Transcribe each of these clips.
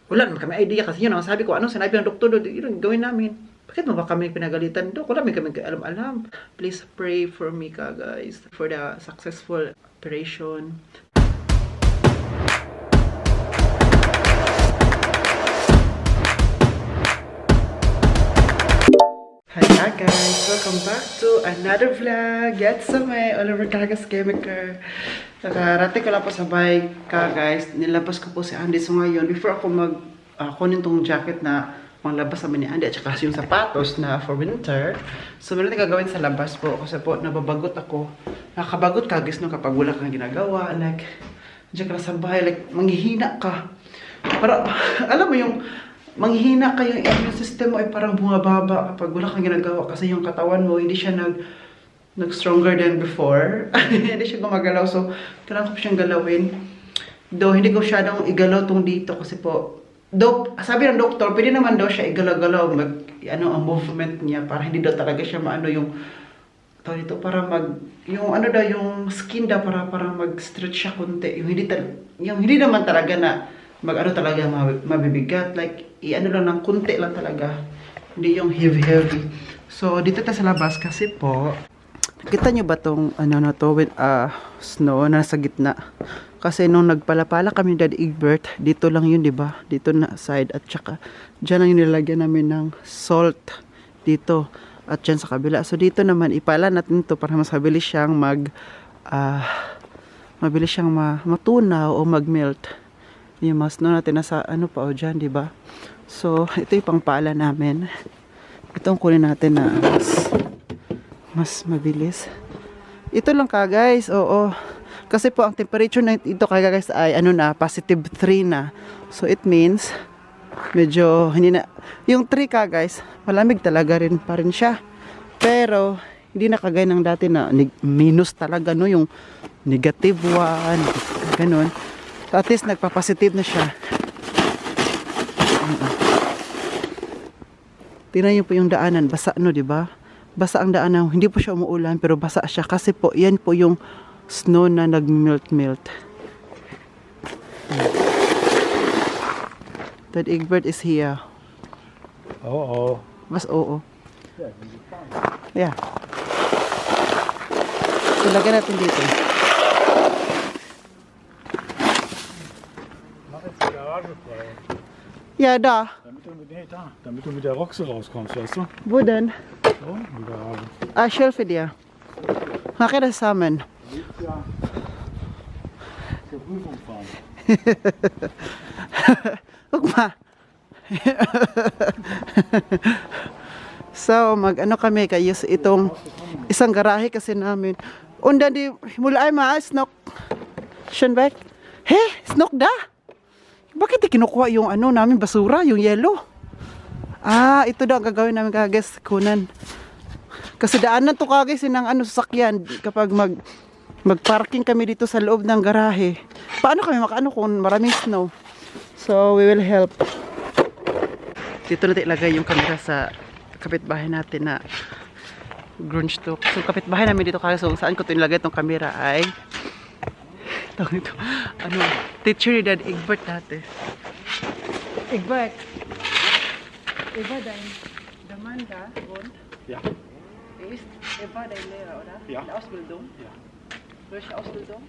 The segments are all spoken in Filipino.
Wala naman kami idea kasi yun ang sabi ko, ano sinabi ng doktor doon, yun gawin namin. Bakit mo ba kami pinagalitan doon? Wala kami alam-alam. Please pray for me ka guys, for the successful operation. Hi guys, welcome back to another vlog. Yan sa may Oliver Gagas Chemical. Nakarating ko lang po sa bahay ka guys. Nilabas ko po si Andy. So ngayon, before ako kunin tong jacket na panglabas namin ni Andy at saka yung sapatos na for winter. So meron tayong gagawin sa labas po kasi po nababagot ako. Nakakabagot ka guys no kapag wala kang ginagawa. Like, diyan ka na sa bahay, like manghihina ka. Para, alam mo yung manghihina ka, yung immune system mo ay parang bumababa kapag wala kang ginagawa kasi yung katawan mo hindi siya nag-stronger than before. Hindi siya gumagalaw. So, kailangan ko siyang galawin. Though, hindi ko siya igalaw tong dito kasi po, though, sabi ng doktor, pwede naman daw siya igalaw-galaw, ang movement niya para hindi daw talaga siya maano yung, dito, para yung skin daw, para mag-stretch siya kunti. Yung hindi naman talaga na, talaga mabibigat. Like, lang ng kunti lang talaga. Hindi yung heavy. So, dito tayo sa labas kasi po, nakita nyo ba tong snow na nasa gitna? Kasi nung nagpalapala kami ni Dad Egbert, dito lang yun, di ba? Dito na side at saka dyan lang yung nilagyan namin ng salt dito at dyan sa kabila. So dito naman ipala natin to para mas mabilis siyang matunaw o mag-melt. Yung mas no natin nasa pa o dyan, di ba? So ito yung pangpala namin. Itong kunin natin na mas mabilis. Ito lang ka guys, oo. Kasi po ang temperature na ito kaya guys ay positive 3 na. So it means medyo hindi na yung 3 ka guys, malamig talaga rin pa rin siya. Pero hindi na kagaya ng dati na minus talaga no, yung negative 1, ganun. So, at least nagpa-positive na siya. Tingnan niyo po yung daanan, basa no, di ba? Basa ang daanan, hindi po siya umuulan pero basa siya kasi po yan po yung snow na nag-melt. Dad Egbert is here. Oo. Mas oo. Yeah. So, lagyan natin dito. Mach jetzt die Garage frei. Yeah, da. Damit du mit der Roxe rauskommst, weißt du? Wo denn? So, in die Garage. Shelf dir. Mach das zusammen. Ja. Zur Prüfung fahren. Guck mal. So, kami kayo sa itong isang garahe kasi namin. Und dann mula ay snok. Schönbeck. Snok da. Bakit kinukuha yung namin basura, yung yellow? Ito daw ang gagawin namin kagas kunan. Kasi daanan to kagas ng sasakyan kapag mag-parking kami dito sa loob ng garahe. Paano kami kung maraming snow? So we will help. Dito natin ilagay yung camera sa kapitbahay natin na grunge to. So kapitbahay namin dito kagas, so saan ko ito nilagay itong camera ay ito, teacher ni Dad Egbert dati. Egbert dein Demanda und Ja. ist dein Lehrer, oder? Ja. Die Ausbildung? Ja. Welche Ausbildung?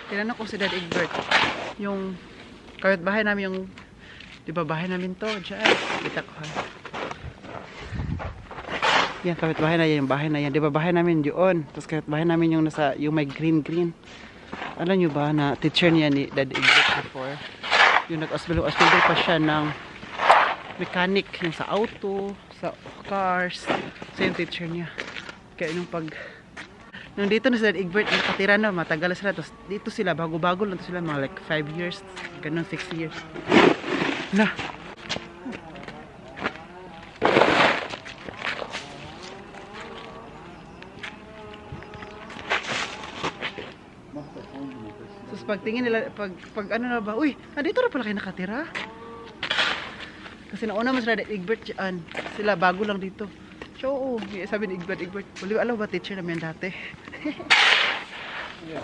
Tinanong ko si Dad Egbert, yung kapitbahay namin, yung di ba bahay namin to, dyan, kita ko ha. Yan, kapitbahay na yan, yung bahay na yan, di ba bahay namin yun, tapos kapitbahay namin yung may green. Alam nyo ba na teacher niya ni Dad Egbert before, yung nag-hospital pa siya ng mechanic, yung sa auto, sa cars, so yung teacher niya. Kaya nung dito na si Dad Egbert, nakatira na, matagal na sila, tapos dito sila, bago-bago lang to sila, mga like 5 years, ganun, 6 years. Na. Tapos pagtingin nila, pag na ba, uy, dito na pala kayo nakatira. Kasi nauna mas Dad Egbert dyan, sila bago lang dito. siya, oo. Sabi ni Igbert, wala alam ba teacher namin dati? Ja.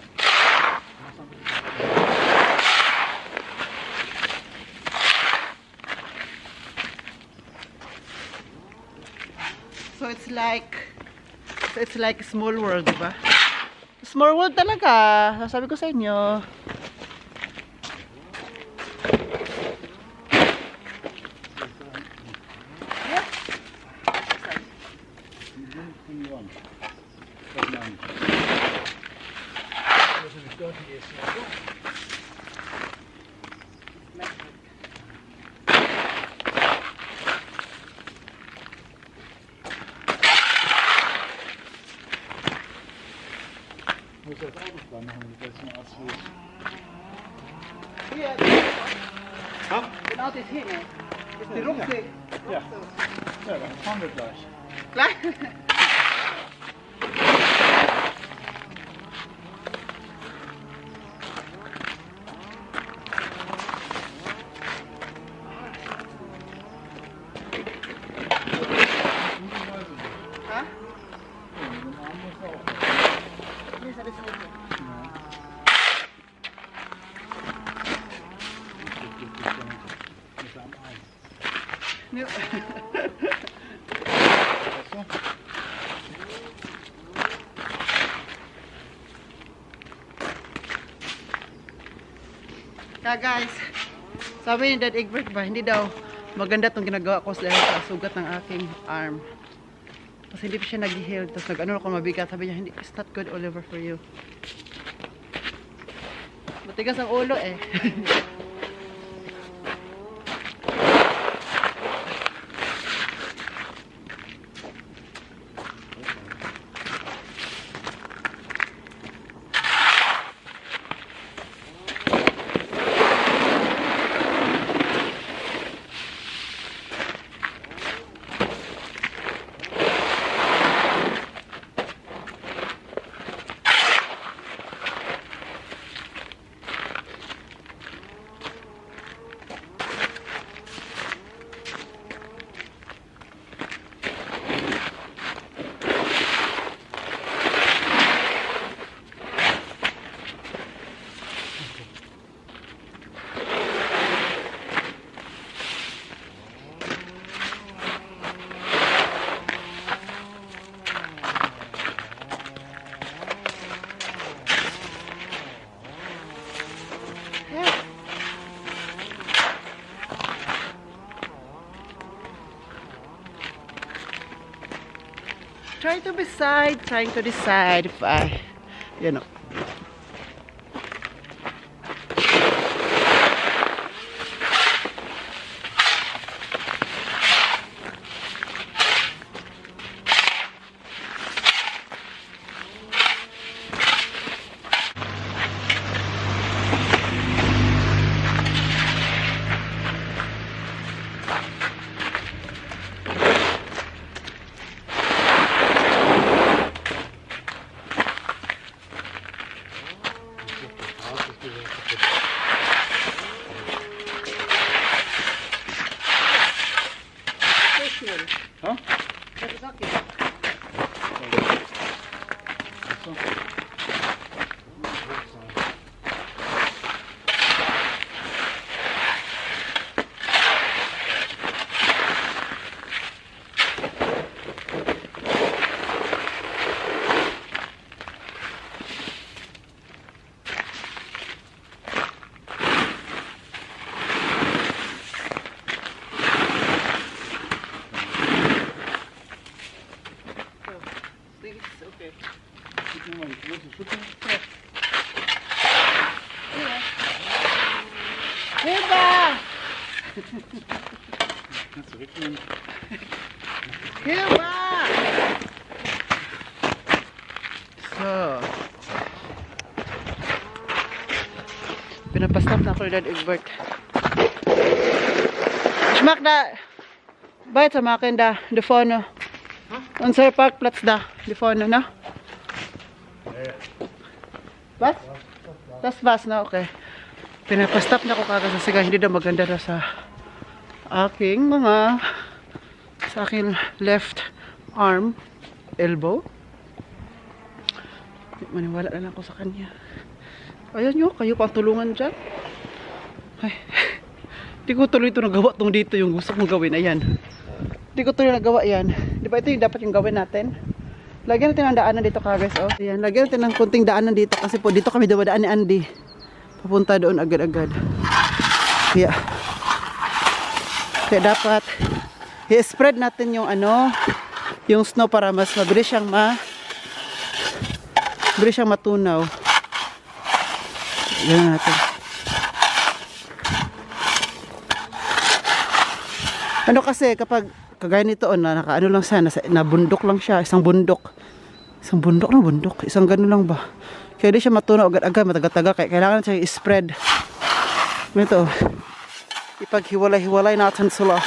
So it's like small world, di ba? Small world talaga. Sabi ko sa inyo. Muss das Autobahn machen, das ist ein Asphalt. Hier. Genau das hier, ne? Das ist die Rucksack. Ja. Ja, dann fahren wir gleich. Gleich. Ha? Hier ist alles hier. Ja. Kaya guys, sabi ni Dad Egbert ba, hindi daw maganda itong ginagawa ko dahil sa sugat ng aking arm. Kasi hindi pa siya nag-heal. Tapos nag-ano ako mabigat. Sabi niya, hindi, it's not good, Oliver, for you. Matigas ang ulo eh. Trying to decide if I, you know. Huh? Das ist okay. So. Okay. Gib mir mal die große Schüssel. Hilfe! Kannst du wegnehmen. Hilfe! So. Pinapastop na ako ni Dad Egbert. Schmack da. Bayad sa makin da. De fono. Unser Parkplatz da. De fono, no? Was? Das war's na, okay. Pinapastop na ako kagad sa siga. Hindi daw maganda na sa aking left arm, elbow. Maniwala na lang ako sa kanya. Ayan nyo, kayo pang tulungan dyan. Ay, di ko tuloy ito nagawa tong dito yung gusto kong gawin. Ayan. Di ko tuloy nagawa yan. Di ba ito yung dapat yung gawin natin? Lagyan natin ng daanan dito, guys. Oh. Ayan, lagyan natin ng kunting daanan dito kasi po dito kami dumadaan ni Andy. Papunta doon agad-agad. Kaya dapat i-spread natin yung ano, yung snow para mas mabilis siyang matunaw. Ganyan natin. Ano kasi kapag kagaya nito nakaano lang siya, na bundok lang siya, isang bundok na bundok, isang gano'n lang ba. Kaya di siya matunaw agad-agad, matagal-tagal, kaya kailangan siya i-spread. Ito, ipaghiwalay-hiwalay natin sila.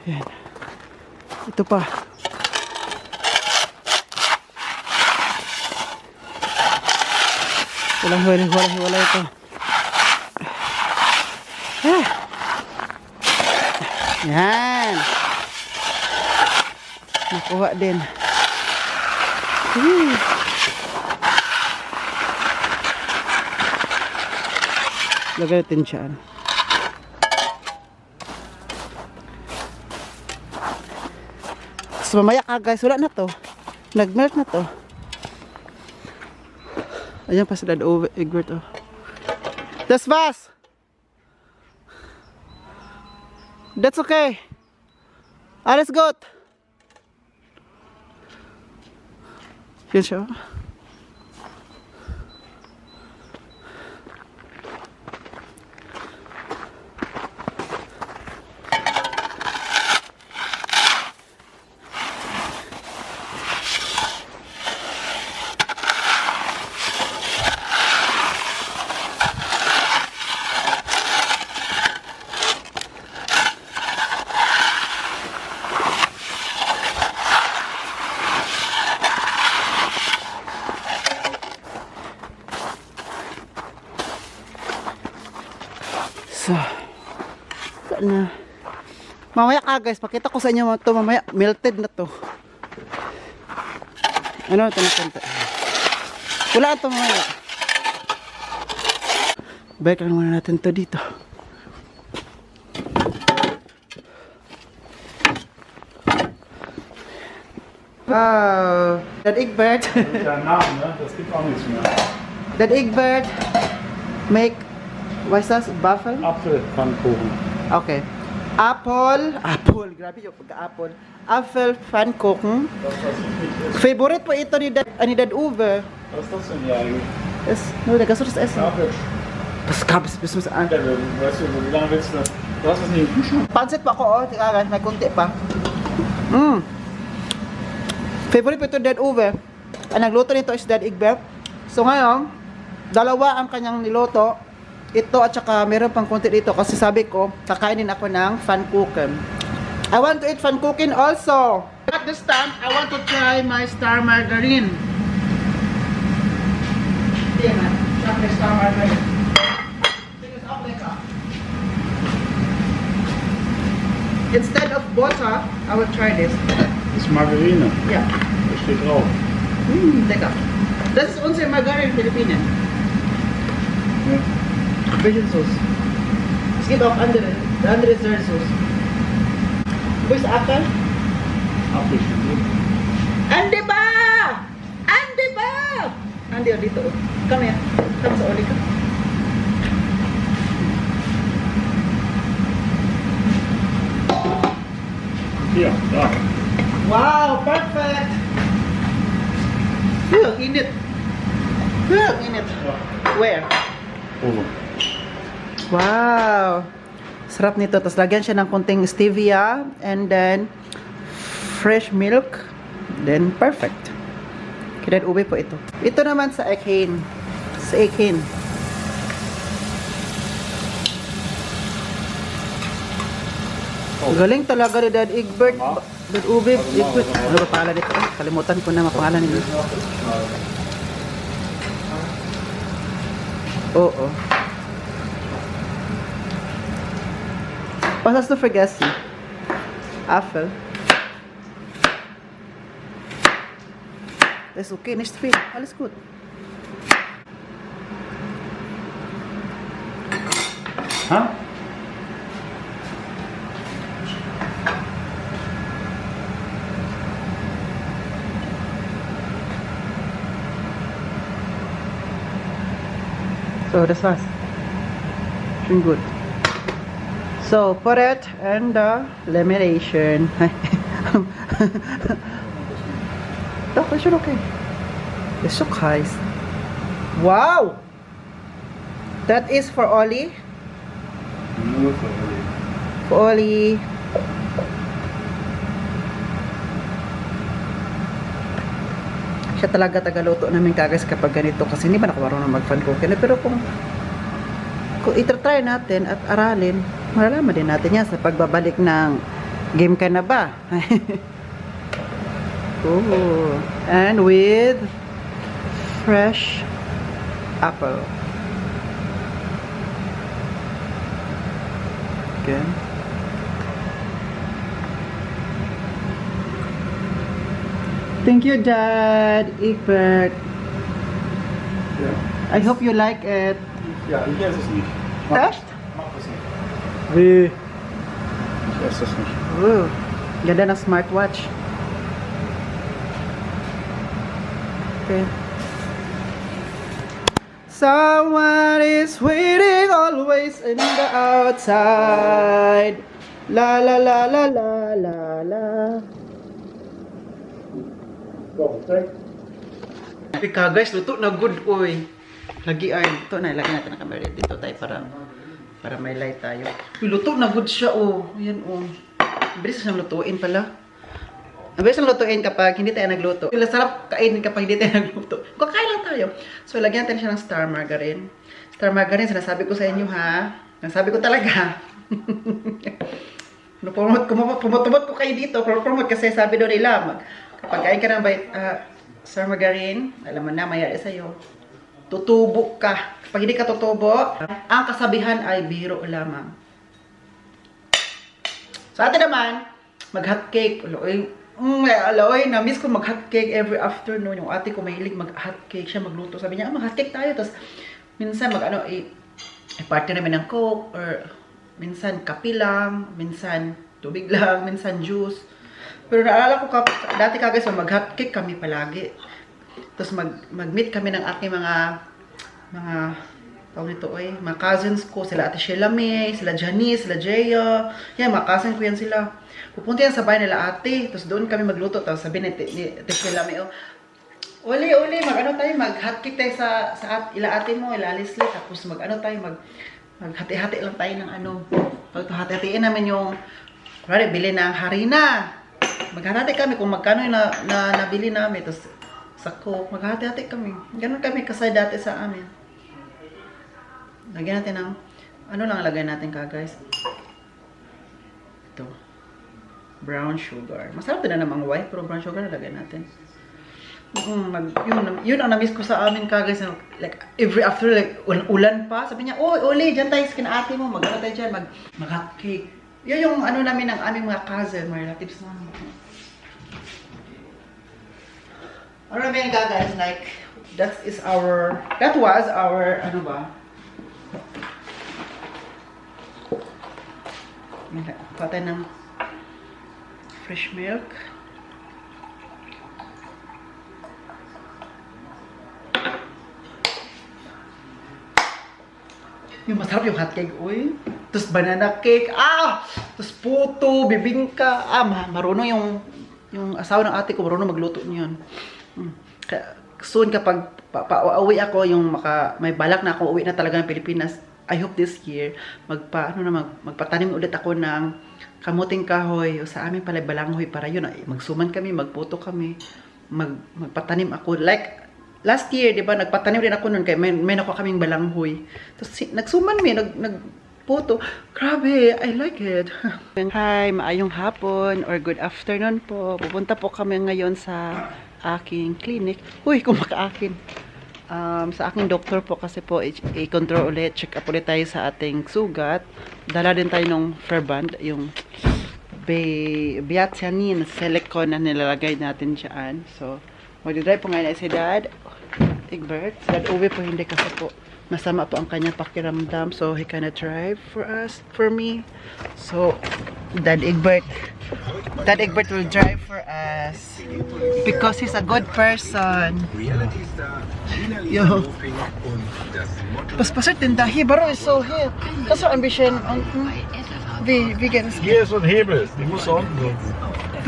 Ayan. Ito pa. Walang hiwalay ito. Yan. Nakuha din. Lagay natin siya. So mamaya guys, wala na to. Nag-melt na to. Ayan pa sila over Egbert oh. Das was? That's okay. Alles gut. Yan siya. So, na. Mamaya guys, pakita ko sa inyo ito mamaya, melted na to. Ano ito na konti? Wala ito mamaya. Balik lang muna natin to dito. Wow, Dad Egbert. Der Name, ne? Das gibt auch nichts mehr. Dad Egbert make, was ist das? Waffel? Apfelpfannkuchen. Okay. Apple, grabe yung pagka-apple. Apfelpfannkuchen. Das, was ich nicht esse. Favorite po ito ni Dad Uwe. Was ist das denn hier eigentlich? Nur, da kannst du das essen. Apfel. Was gab es? Bis an. Ja, weißt du, wie lange willst du das? Du hast das nicht im Kühlschrank. Pansit pa ako, oh. Tika, may kunti pa. Favorite po ito Dad Uwe. Ang nagluto nito is Dad Egbert. So ngayon, dalawa ang kanyang niluto. Ito at saka meron pang konti dito kasi sabi ko, kakainin ako ng pfannkuchen. I want to eat pfannkuchen also. At this time, I want to try my star margarine. Yan na, star margarine. Tingnan sa lekker. Instead of butter, I will try this. Das ist Margarine. Ja. Das steht drauf. Lecker. Das ist unsere Margarine in Philippinen. Ja. Welchen Sauce? Es gibt auch andere Sauce. Wo ist Apfel? Apfelschnitte. Andi ba? Andi ba? Andi, dito. Come here. Come sa uli ka. Hier, da. Wow, perfect! Init. Init. Where? Oben. Wow! Sarap nito. Tapos lagyan siya ng konting stevia and then fresh milk. Then perfect. Kaya uwi po ito. Ito naman sa akin. Sa akin. Oh. Galing talaga ni Dad Egbert. Ma? Dad Ube, Egbert. Ano ba pangalan nito? Kalimutan ko na mapangalan nito. Oo. Was hast du vergessen? Apfel. Das ist okay, nicht viel. Alles gut. Ha? So, das war's. Schön gut. So, put it in the lamination. Doch, ist schon okay. Ist so heiß. Wow! That is for Ollie. Nur für Olli. For Ollie. Siya talaga tagaluto namin kagas kapag ganito kasi hindi ba ako marunong mag-fan cooking. Pero kung itatry natin at aralin, malalaman din natin yan sa pagbabalik ng game ka na ba. Ooh. And with fresh apple. Okay. Thank you, Dad Egbert. Ja. I hope you like it. Ja, ich esse es nicht. Echt? Mach das nicht. Wie? Ich esse das nicht. Ooh. Ganda ng smartwatch. Okay. Someone is waiting always in the outside. La la la la la la la. Ika guys, luto na good oy. Lagi ay ito na ilagay natin ang camera dito tayo para may light tayo. Uy, luto na good siya oh. Ayan oh. Bilis siyang lutuin pala. Ang bilis siyang lutuin kapag hindi tayo nagluto. Sarap kainin kapag hindi tayo nagluto. Kakain lang tayo. So lagyan natin siya ng star margarine. Star margarine, sinasabi ko sa inyo ha. Nasabi ko talaga. Pumutumot ko kayo dito. Promote kasi sabi doon nila. Kapag kain ka ng star margarine, alam mo na, mayari sa'yo. Tutubo ka. Kapag hindi ka tutubo, ang kasabihan ay biro lamang. So atin naman, mag-hot cake. Aloy, na-miss ko mag-hot cake every afternoon. Yung ate ko mahilig mag-hot cake. Siya magluto. Sabi niya, mag-hot cake tayo. Tapos, minsan i-partner namin ng coke. Or, minsan kape lang. Minsan tubig lang. Minsan juice. Pero naalala ko, dati guys, mag-hot cake kami palagi. Tapos, mag-meet kami ng aking mga tawag nito mga cousins ko. Sila Ate Sheila May, sila Janice, sila Jaya. Yan, mga cousin ko yan sila. Pupunta yan sa bahay nila ate. Tapos doon kami magluto. Tapos sabi ni Ate Sheila May, Uli, mag-ano tayo, mag-hot cake tayo sa ila ate mo, ila Leslie. Tapos mag-ano tayo, maghati-hati lang tayo ng ano. Hati-hatiin namin yung, bili ng harina. Maghati kami kung magkano yung nabili namin. Tapos sa coke, maghati-hati kami. Ganun kami kasay dati sa amin. Lagyan natin ng, ano lang lagay natin guys? Ito. Brown sugar. Masarap din na namang white, pero brown sugar na lagay natin. Yun ang na-miss ko sa amin guys. Like, every after, like, ulan pa. Sabi niya, Oli, dyan tayo sa kinaate mo. Mag-ano tayo dyan, mag-hot cake. Yun yung ano namin ng aming mga cousin, mga relatives namin. Ano namin guys, like, that was our, ano ba? Patay ng fresh milk. Yung masarap yung hot cake, uy. Tapos banana cake, Tapos puto, bibingka. Marunong yung asawa ng ate ko, marunong magluto niyon. Soon kapag pauwi ako, may balak na ako uwi na talaga ng Pilipinas. I hope this year, magpatanim ulit ako ng kamuting kahoy. Sa amin pala balanghoy para yun. Magsuman kami, magputo kami. Magpatanim ako. Like, last year, di ba, nagpatanim rin ako nun kaya may nakuha kaming balanghoy. Tapos nagsuman mi, nagputo. Grabe, I like it. Hi, maayong hapon or good afternoon po. Pupunta po kami ngayon sa aking clinic. Uy, kumaka-akin. Sa aking doktor po kasi po i-control ulit, check up ulit tayo sa ating sugat. Dala din tayo ng Ferband, yung Biatianin silicone na nilalagay natin dyan. So, mag-drive po ngayon ay si Dad Egbert. Si Dad Uwe po hindi kasi po masama po ang kanyang pakiramdam. So, he cannot drive for me. So, Dad Egbert will drive for us because he's a good person. Yo. Passer tindahi, baro is so here. Kaso ambition, wie geht es? Hier ist so ein Hebel, die musst du unten drücken.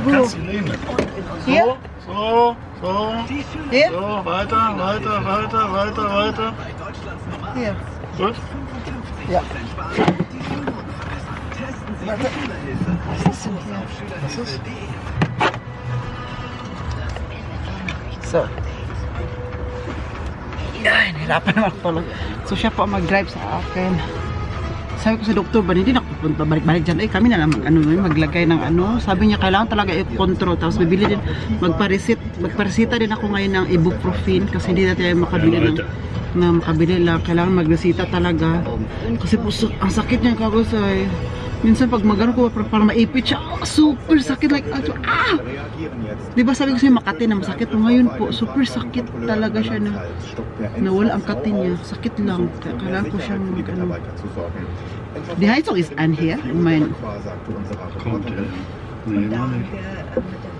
Kannst du nehmen. Hier? So, Hier? so, weiter. Hier. Gut? Ja. Warte. Was ist denn hier? Was ist? So. Ay, nahirapan naman pala. So siya po ang mag-drive sa akin. Sabi ko sa doktor, ba hindi nakapunta balik-balik dyan. Kami na lang maglagay ng ano. Sabi niya, kailangan talaga i-control. Tapos bibili din, magparesita din ako ngayon ng ibuprofen kasi hindi natin makabili makabili lang. Kailangan magresita talaga. Kasi po, ang sakit niya kagusay. Minsan pag magano ko, parang maipit siya. Oh, super sakit. Like, diba sabi ko sa'yo, Makati na masakit po. Ngayon po, super sakit talaga siya na nawala ang kati niya. Sakit lang. Kailangan ko siyang ano. Die Heizung ist an hier.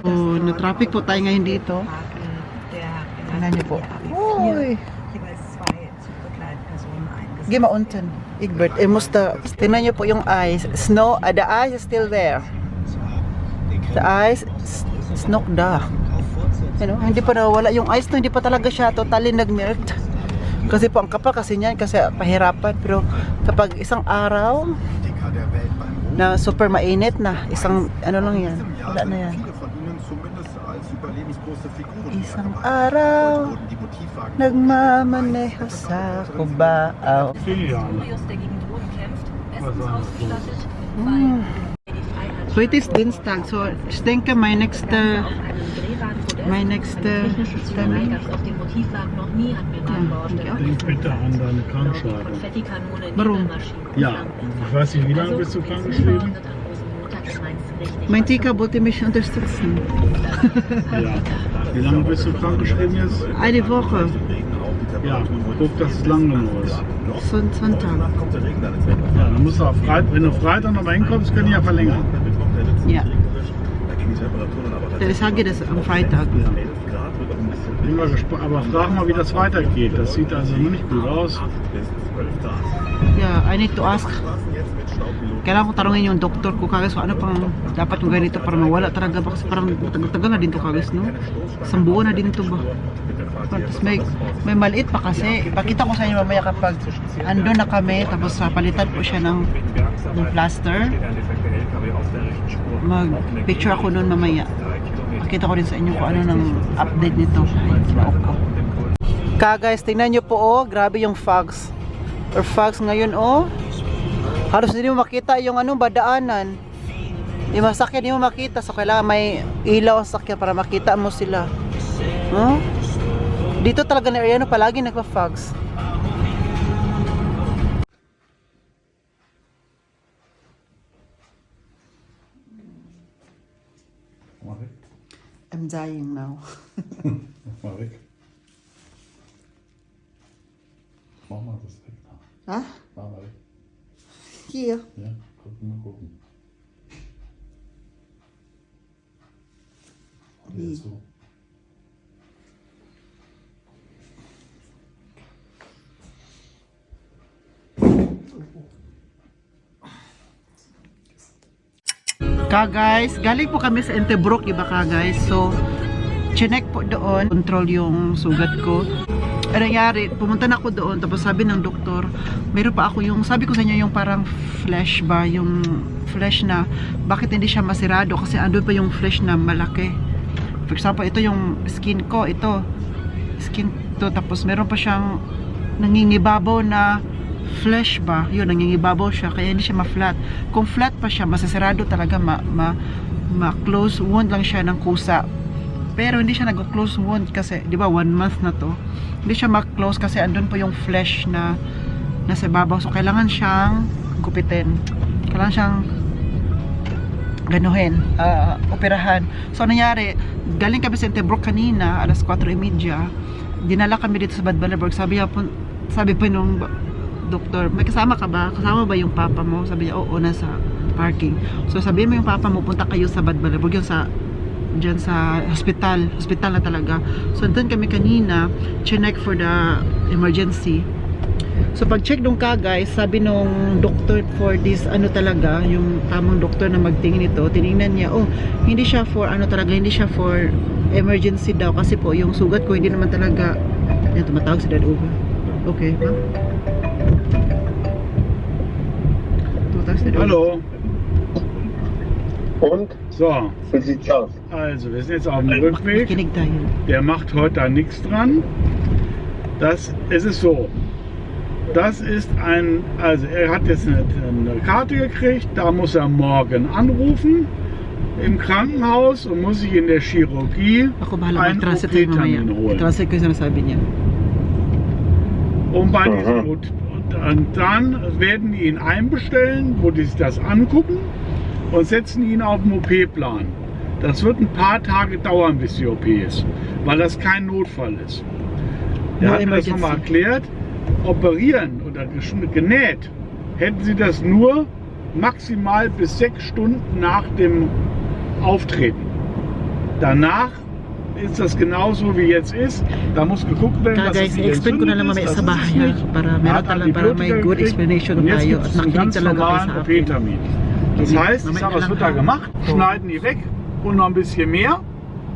Oh, na-traffic po tayo ngayon dito. Tingnan niyo po. Uy! Geh mal unten. Egbert, tingnan niyo po yung ice. Snow, the ice is still there. The ice is not da. You know, hindi pa nawala yung ice, no, hindi pa talaga siya totally nag-melt. Kasi po ang kapal kasi niyan kasi pahirapan, pero kapag isang araw na super mainit na, isang ano lang yan, wala na yan. Isang araw nagmamaneho sa Cubao. So it is Dienstag, so ich denke my next Termin. Denk bitte an deine Krankschreibung. Warum? Ja, ich weiß nicht, wie lange bist du krankgeschrieben? Mein Tika wollte mich unterstützen. Ja. Wie lange bist du krankgeschrieben jetzt? Eine Woche. Ja, guck, dass es lang genug ist. Sonntag. Ja, dann musst du auf wenn du Freitag noch mal hinkommst, können die ja verlängern. Ja. Ich sage das am Freitag. Bin mal gespannt, aber frag mal, wie das weitergeht. Das sieht also noch nicht gut aus. Yeah, I need to ask. Kailangan ko tanongin yung doktor ko kagis ano pang dapat yung ganito para mawala talaga ba kasi parang tagal na din to kagis, no? Isang buwan na din to ba? Tapos may maliit pa kasi. Ipakita ko sa inyo mamaya kapag andun na kami tapos palitan ko siya ng plaster. Mag-picture ako nun mamaya. Pakita ko rin sa inyo kung ano ng update nito. Guys, tingnan nyo po oh, grabe yung fogs. Or fogs ngayon oh. Halos hindi mo makita yung anong badaanan. Yung masakyan hindi mo makita. So kailangan may ilaw ang sakyan para makita mo sila. Huh? Dito talaga na area no, palagi nagpa-fogs. I'm dying now. Mach mal weg. Mach mal das weg. Ha? Mach mal weg. Hier. Ja, mal gucken. Wie? So. Guys, galing po kami sa Entebrook, iba guys. So, chinek po doon, control yung sugat ko. Ano nangyari, pumunta na ako doon, tapos sabi ng doktor, meron pa ako yung, sabi ko sa inyo yung parang flesh ba, yung flesh na, bakit hindi siya masirado? Kasi andun pa yung flesh na malaki. For example, ito yung skin ko, ito, dito, tapos meron pa siyang nangingibabaw na flesh ba, yun, nangingibabaw siya, kaya hindi siya ma-flat. Kung flat pa siya, masasarado talaga, ma-close wound lang siya ng kusa. Pero hindi siya nag-close wound kasi, di ba, 1 month na to. Hindi siya ma-close kasi andun po yung flesh na nasa ibabaw. So, kailangan siyang gupitin. Kailangan siyang ganuhin, operahan. So, nangyari, galing kami sa Interbrook kanina, alas 4:30, dinala kami dito sa Bad Balaburg. Sabi pa nung doktor, may kasama ka ba? Kasama ba yung papa mo? Sabi niya, oo, nasa parking. So, sabihin mo yung papa mo, punta kayo sa Bad Balaburg, yung dyan sa hospital na talaga. So, doon kami kanina, chinek for the emergency. So pag-check nung guys, sabi nung doctor for this, ano talaga, yung tamang doktor na magtingin ito, tinignan niya, oh, hindi siya for, hindi siya for emergency daw, kasi po, yung sugat ko, hindi naman talaga, yan, tumatawag si Dad Uber. Okay, ma'am? Tumatawag si Dad Uber. Hallo. Und? So, Wie sieht's aus? also wir sind jetzt auf dem Rückweg. Kinig tayo. Der macht heute da nichts dran. Es ist so. Das ist also er hat jetzt eine Karte gekriegt, da muss er morgen anrufen im Krankenhaus und muss sich in der Chirurgie Ako bahala einen mag-translate tayo mamaya. OP-Termin holen. I-translate ko yung sinasabi niya. Und bei diesem und dann werden die ihn einbestellen, wo die sich das angucken und setzen ihn auf den OP-Plan. Das wird ein paar Tage dauern, bis die OP ist, weil das kein Notfall ist. No Er hat mir das nochmal erklärt. Operieren oder genäht hätten sie das nur maximal bis 6 Stunden nach dem Auftreten. Danach ist das genauso wie jetzt ist. Da muss geguckt werden, dass Guys, es nicht explain ko na lang mamaya entzündet ist. sa Das ist bahay es ha, nicht. para Er meron hat talaga, para may Antibiotika good gekriegt explanation und jetzt tayo gibt at es einen nakinig ganz talaga kayo normalen sa akin. OP-Termin. Das Okay, heißt, ich mamaya sag, was lang wird da ha. gemacht? Oh. Schneiden die weg und noch ein bisschen mehr,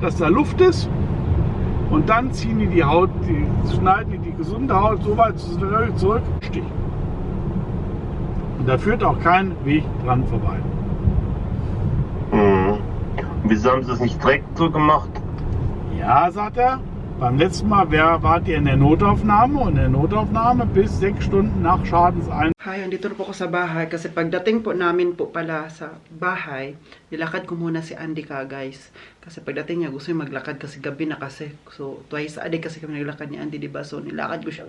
dass da Luft ist. Und dann ziehen die Haut, schneiden die gesunde Haut so weit zurück, Stich. Und da führt auch kein Weg dran vorbei. Mhm. Wieso haben sie das nicht direkt so gemacht? Ja, sagt er, beim letzten Mal wart ihr in der Notaufnahme und in der Notaufnahme bis 6 Stunden nach Schadensein. Hi, andito na po ako sa bahay kasi pagdating po namin po pala sa bahay, nilakad ko muna si Andy guys. Kasi pagdating niya gusto niya maglakad kasi gabi na kasi. So twice a day kasi kami naglakad ni Andy, diba? So nilakad ko siya.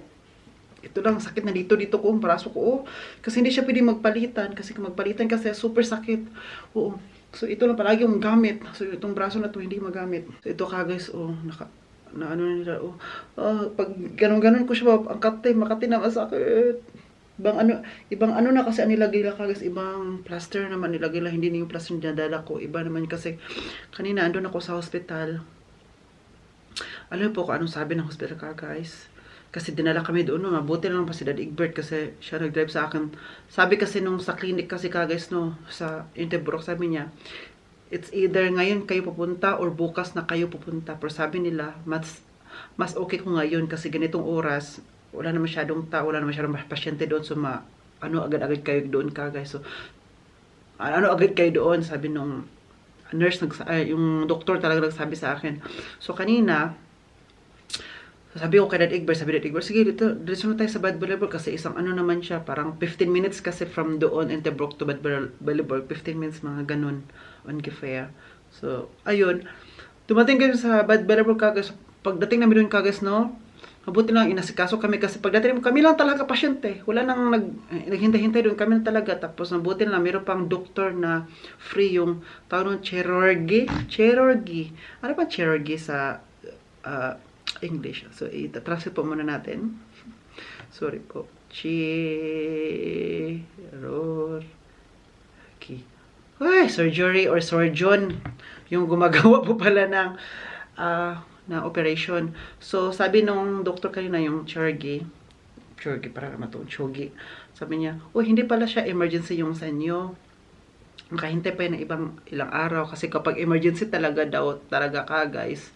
Ito lang, sakit na dito ko, ang braso ko. Oh. Kasi hindi siya pwede magpalitan. Kasi kung magpalitan kasi super sakit. Oo. So ito lang palagi yung gamit. So itong braso na to hindi magamit. So ito guys, oh, na ano nila, oh. Pag ganun-ganun ko siya, ang makati na masakit. Ibang ano na kasi ang nilagay lang guys, ibang plaster naman nilagay lang, hindi na yung plaster na dinadala ko. Iba naman kasi kanina andun ako sa hospital. Alam po kung anong sabi ng hospital guys. Kasi dinala kami doon, no, mabuti lang pa si Dad Egbert kasi siya nag-drive sa akin. Sabi kasi nung sa clinic kasi guys, no, sa Interbrook, sabi niya, it's either ngayon kayo pupunta or bukas na kayo pupunta. Pero sabi nila, mas okay ko ngayon kasi ganitong oras, wala na masyadong tao, wala na masyadong pasyente doon. So, agad-agad kayo doon guys. So, agad kayo doon, sabi nung nurse, yung doktor talaga nagsabi sa akin. So, kanina, sabi ko kay Dad Egbert, sige, dito na tayo sa Bad Balaburg kasi isang ano naman siya, parang 15 minutes kasi from doon, Interbrook to Bad Balaburg, 15 minutes mga ganun, on Gifea. So, ayun, dumating kami sa Bad Balaburg kagas, pagdating namin doon kagas, no, mabuti lang, inasikaso kami kasi pagdating kami lang talaga pasyente, wala nang naghintay-hintay doon, kami lang talaga, tapos mabuti lang, mayroon pang doktor na free yung tawag ng chirurgy, ano pa chirurgy sa, English. So, ita-translate po muna natin. Sorry po. Chirurgy. Ay, surgery or surgeon. Yung gumagawa po pala ng operation. So, sabi nung doktor kanina, yung chirurgy, para matong chogi. Sabi niya, oh, hindi pala siya emergency yung sa inyo. Makahintay pa yun ng ilang araw. Kasi kapag emergency talaga guys,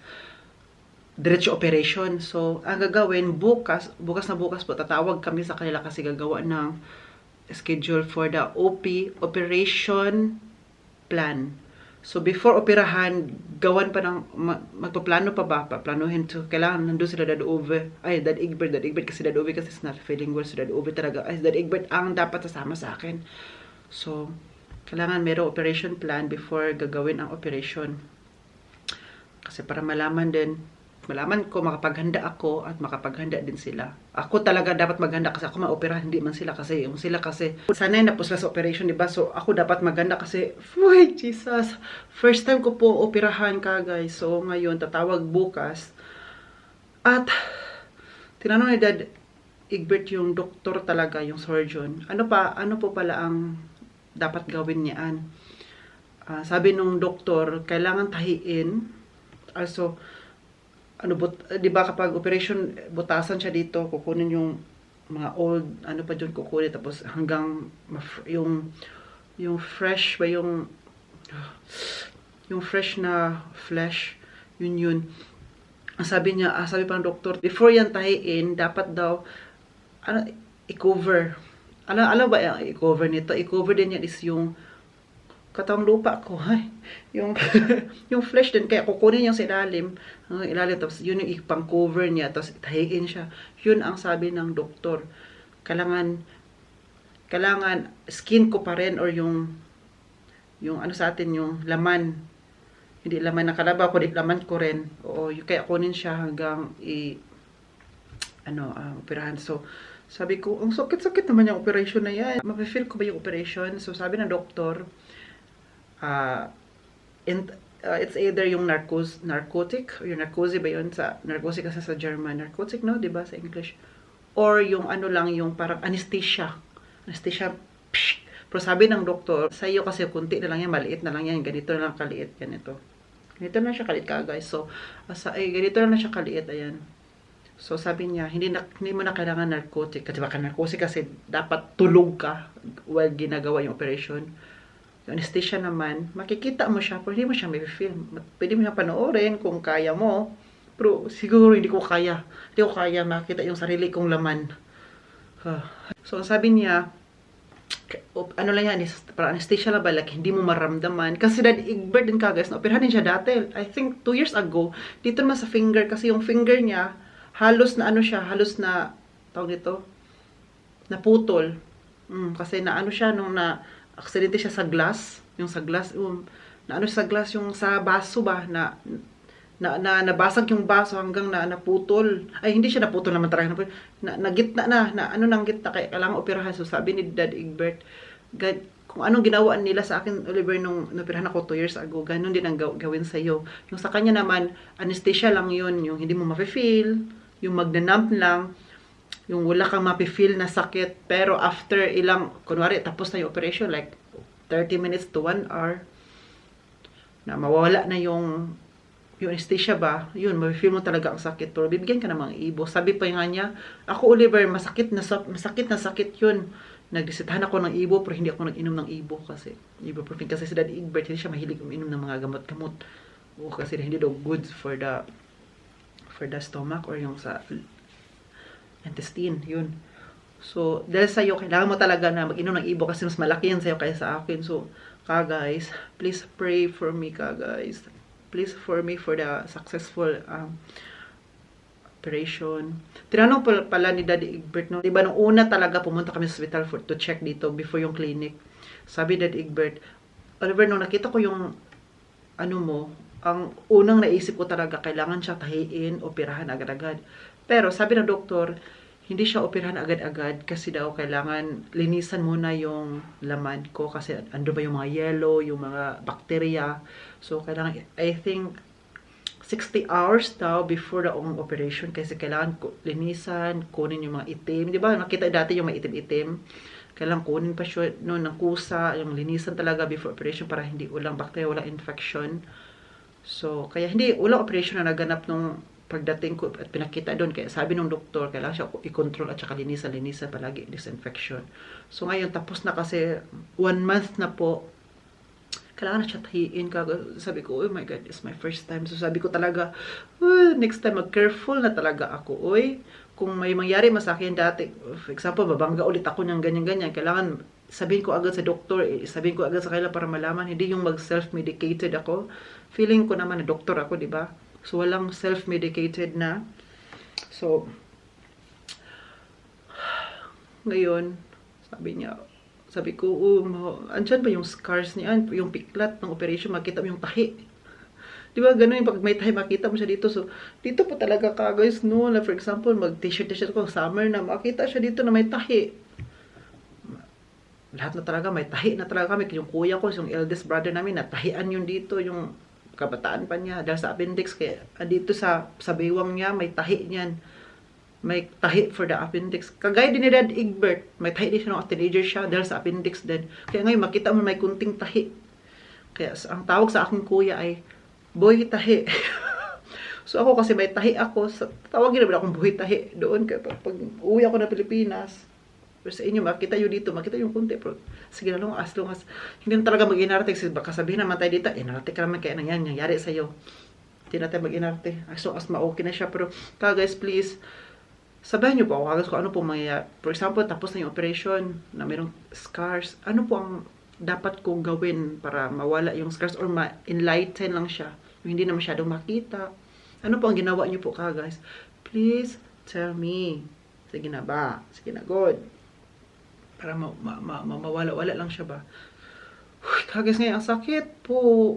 diretso operation. So, ang gagawin, bukas po, tatawag kami sa kanila kasi gagawa ng schedule for the OP, operation plan. So, before operahan, gawan pa ng, magpaplano pa ba? Paplanuhin. So, kailangan nandun sila Dad Ove. Ay, Dad Egbert kasi Dad Ove kasi is not feeling well. So, Dad Ove talaga. Ay, Dad Egbert ang dapat sasama sa akin. So, kailangan mayroong operation plan before gagawin ang operation. Kasi para malaman ko, makapaghanda ako at makapaghanda din sila. Ako talaga dapat maghanda kasi ako ma-operahan, hindi man sila kasi. Yung sila kasi, sanay na po sila sa operation, diba? So, ako dapat maghanda kasi, uy, Jesus! First time ko po operahan ka, guys. So, ngayon, tatawag bukas. At, tinanong ni Dad Egbert yung doktor talaga, yung surgeon. Ano po pala ang dapat gawin niyaan? Sabi nung doktor, kailangan tahiin. Also, di ba kapag operation, butasan siya dito, kukunin yung mga old, pa dyan kukunin, tapos hanggang yung fresh ba yung fresh na flesh, yun. Sabi pa ng doktor, before yan tahiin, dapat daw, i-cover. Alam ba yung i-cover nito? I-cover din yan is yung katawang lupa ko, yung yung flesh din, kaya kukunin yung sa ilalim, tapos yun yung ipang-cover niya, tapos itahiin siya. Yun ang sabi ng doktor. Kailangan skin ko pa rin, or yung sa atin, yung laman, hindi laman ng kalabaw, kundi laman ko rin. Oo, kaya kunin siya hanggang operahan. So, sabi ko, ang sakit-sakit naman yung operation na yan. Mapifeel ko ba yung operation? So, sabi ng doktor, it's either yung narcotic, or yung narcosis ba yun sa, narcosis kasi sa German, narcotic, no? Diba sa English? Or yung yung parang anesthesia. Psh! Pero sabi ng doktor, sa iyo kasi kunti na lang yan, maliit na lang yan, ganito na lang kaliit, ganito. Ganito na siya kaliit ka, guys. So, ganito na lang siya kaliit, ayan. So, sabi niya, hindi mo na kailangan narcotic. Kasi baka narcotic kasi dapat tulog ka while ginagawa yung operation. Yung anesthesia naman, makikita mo siya, pero hindi mo siya may feel. Pwede mo siya panoorin kung kaya mo. Pero siguro hindi ko kaya. Hindi ko kaya makita yung sarili kong laman. So, sabi niya, lang yan, para anesthesia lang ba, like, hindi mo maramdaman. Kasi Dad Egbert din ka, guys, na-operahan din siya dati. I think 2 years ago, dito naman sa finger, kasi yung finger niya, halos na halos na, tawag nito, naputol. Kasi siya nung aksidente siya sa glass, yung sa glass, sa glass, yung sa baso ba, nabasag yung baso hanggang naputol. Ay, hindi siya naputol naman talaga. Nagitna nang gitna, kaya kailangan operahan. So, sabi ni Dad Egbert, kung anong ginawa nila sa akin, Oliver, nung operahan ako 2 years ago, ganun din ang gawin sa'yo. Yung sa kanya naman, anesthesia lang yun, yung hindi mo mafe-feel, yung magna-numb lang, yung wala kang mape-feel na sakit, pero after kunwari, tapos na yung operation, like 30 minutes to 1 hour, na mawawala na yung anesthesia ba, yun, mape-feel mo talaga ang sakit, pero bibigyan ka ng mga ibo. Sabi pa nga niya, ako, Oliver, masakit na sakit yun. Nagdisitahan ako ng ibo, pero hindi ako nag-inom ng ibo kasi ibuprofen, kasi si Dad Egbert, hindi siya mahilig uminom ng mga gamot-gamot. Kasi hindi daw good for the stomach, or yung sa intestine, yun. So, dahil sa'yo, kailangan mo talaga na mag-inom ng ibo kasi mas malaki yan sa'yo kaysa sa akin. So, guys, please pray for me, guys. Please for me for the successful operation. Tinanong pala ni Daddy Egbert, no? Diba, nung una talaga pumunta kami sa hospital to check dito before yung clinic. Sabi Daddy Egbert, Oliver, nung nakita ko yung ang unang naisip ko talaga, kailangan siya tahiin, operahan agad-agad. Pero sabi ng doktor, hindi siya operahan agad-agad kasi daw kailangan linisan muna yung laman ko kasi ando ba yung mga yellow, yung mga bacteria. So, kailangan, I think, 60 hours daw before the operation kasi kailangan linisan, kunin yung mga itim. Di ba? Nakita dati yung mga itim-itim. Kailangan kunin pa siya ng kusa, yung linisan talaga before operation para hindi walang bacteria, walang infection. So, kaya walang operation na naganap nung pagdating ko at pinakita doon. Kaya sabi ng doktor, kailangan siya i-control at saka linisan palagi, disinfection. So, ngayon, tapos na kasi 1 month na po, kailangan na siya tahiin ka. Sabi ko, oh my God, it's my first time. So, sabi ko talaga, next time, mag-careful na talaga ako. Kung may mangyari sa akin dati, for example, babangga ulit ako ng ganyan-ganyan, kailangan sabihin ko agad sa doktor, sabihin ko agad sa kanila para malaman, hindi yung mag-self-medicated ako. Feeling ko naman na doktor ako, di ba? So, walang self-medicated na. So, ngayon, sabi ko, andyan ba yung scars niya, yung piklat ng operation, makita mo yung tahi. Di ba, ganun yung pag may tahi, makita mo siya dito. So, dito po talaga ka, guys, no, like for example, mag-t-shirt ko, summer na, makita siya dito na may tahi. Lahat na talaga, may tahi na talaga kami. Yung kuya ko, yung eldest brother namin, natahian yun dito, yung kabataan pa niya, dahil sa appendix, kaya dito sa baywang niya, may tahi niyan. May tahi for the appendix. Kagaya din ni Dad Egbert, may tahi din siya nung teenager siya dahil sa appendix din. Kaya ngayon, makita mo may kunting tahi. Kaya ang tawag sa aking kuya ay, boy tahi. So ako kasi may tahi ako, tawagin naman akong boy tahi doon. Kaya pag uwi ako na Pilipinas, pero sa inyo, makita yun dito, makita yung kunti. Pero sige na lang, as long as, hindi na talaga mag-inarte. Kasi baka sabihin naman tayo dito, inarte ka naman kaya nangyari sa'yo. Hindi na tayo mag-inarte. As long as ma-okay na siya. Pero, guys, please, sabahin niyo po ako kung ano po mangyayari. For example, tapos na yung operation na mayroong scars. Ano po ang dapat kong gawin para mawala yung scars or ma-enlighten lang siya? Yung hindi na masyadong makita. Ano po ang ginawa niyo po guys? Please tell me. Sige na ba? Sige na, good. Para mawala-wala lang siya ba? Guys, ngayon, ang sakit po.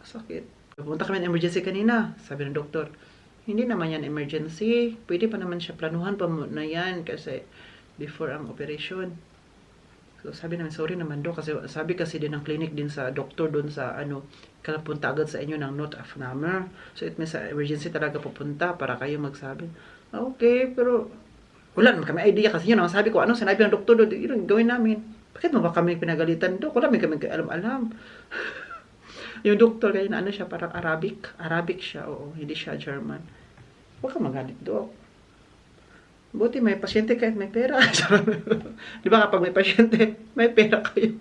Sakit. Pupunta kami ng emergency kanina. Sabi ng doktor, hindi naman yan emergency. Pwede pa naman siya, planuhan pa na yan kasi before ang operation. So sabi naman, sorry naman do, kasi sabi kasi din ng clinic din sa doktor doon sa kailangan punta agad sa inyo ng note of number. So it means sa emergency talaga pupunta para kayo magsabi. Okay, pero wala naman kami idea kasi yun ang sabi ko, sinabi ng doktor doon, yun gawin namin. Bakit mo ba kami pinagalitan do? Wala kami alam-alam. Yung doktor, kaya na siya, parang Arabic siya, oo, hindi siya German. Huwag ka magalit, Dok. Buti may pasyente kahit may pera. Di ba kapag may pasyente, may pera kayo.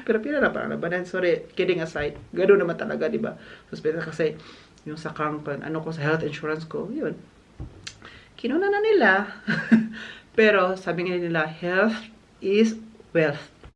Pero pera na parang labanan. Sorry, kidding aside. Gano'n naman talaga, di ba? Suspect kasi yung sa ko sa health insurance ko, yun. Kinuna na nila. Pero sabi nga nila, health is wealth.